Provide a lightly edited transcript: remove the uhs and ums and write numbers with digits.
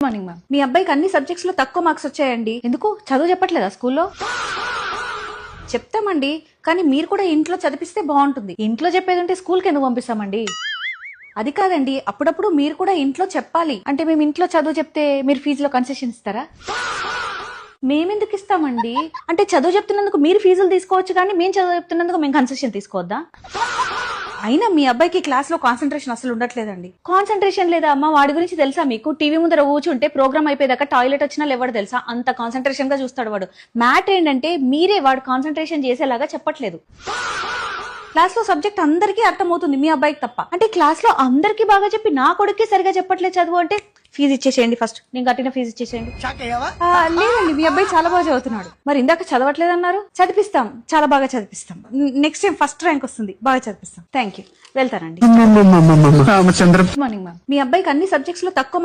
Morning ma'am. మీ అబ్బాయికి అన్ని సబ్జెక్ట్స్ లో తక్కువ మార్క్స్ వచ్చాయండి. ఎందుకు చదువు చెప్పట్లేదా స్కూల్లో? చెప్తామండి, కానీ మీరు కూడా ఇంట్లో చదివిస్తే బాగుంటుంది. ఇంట్లో చెప్పేదంటే స్కూల్కి ఎందుకు పంపిస్తామండి? అది కాదండి, అప్పుడప్పుడు మీరు కూడా ఇంట్లో చెప్పాలి. అంటే మేము ఇంట్లో చదువు చెప్తే మీరు ఫీజులో కన్సెషన్ ఇస్తారా? మేమెందుకు ఇస్తామండి? అంటే చదువు చెప్తున్నందుకు మీరు ఫీజులు తీసుకోవచ్చు, కానీ మేము చదువు చెప్తున్నందుకు మేము కన్సెషన్ తీసుకోవద్దా? అయినా మీ అబ్బాయికి క్లాస్ లో కాన్సన్ట్రేషన్ అసలు ఉండట్లేదండి. కాన్సన్ట్రేషన్ లేదా అమ్మా? వాడి గురించి తెలుసా మీకు? టీవీ ముందర కూర్చుంటే ప్రోగ్రామ్ అయిపోయేదాకా టాయిలెట్ వచ్చినా లేవాడు తెలుసా? అంత కాన్సన్ట్రేషన్ గా చూస్తాడు వాడు. మ్యాటర్ ఏంటంటే మీరే వాడు కాన్సన్ట్రేషన్ చేసేలాగా చెప్పట్లేదు. క్లాస్ లో సబ్జెక్ట్ అందరికీ అర్థమవుతుంది, మీ అబ్బాయికి తప్ప. అంటే క్లాస్ లో అందరికీ బాగా చెప్పి నా కొడుక్కి సరిగా చెప్పట్లేదు చదువు అంటే ఫీజు ఇచ్చేసేయండి, ఫస్ట్ నేను కట్టిన ఫీజు ఇచ్చేసేయండి. లేదండి, మీ అబ్బాయి చాలా బాగా చదువుతున్నాడు. మరి ఇందాక చదవట్లేదు అన్నారు. చదివిస్తాం, చాలా బాగా చదివిస్తాం. నెక్స్ట్ టైం ఫస్ట్ ర్యాంక్ వస్తుంది, బాగా చదివిస్తాం. థ్యాంక్ యూ, వెళ్తానండి. Morning ma'am. మీ అబ్బాయికి అన్ని సబ్జెక్ట్స్ లో తక్కువ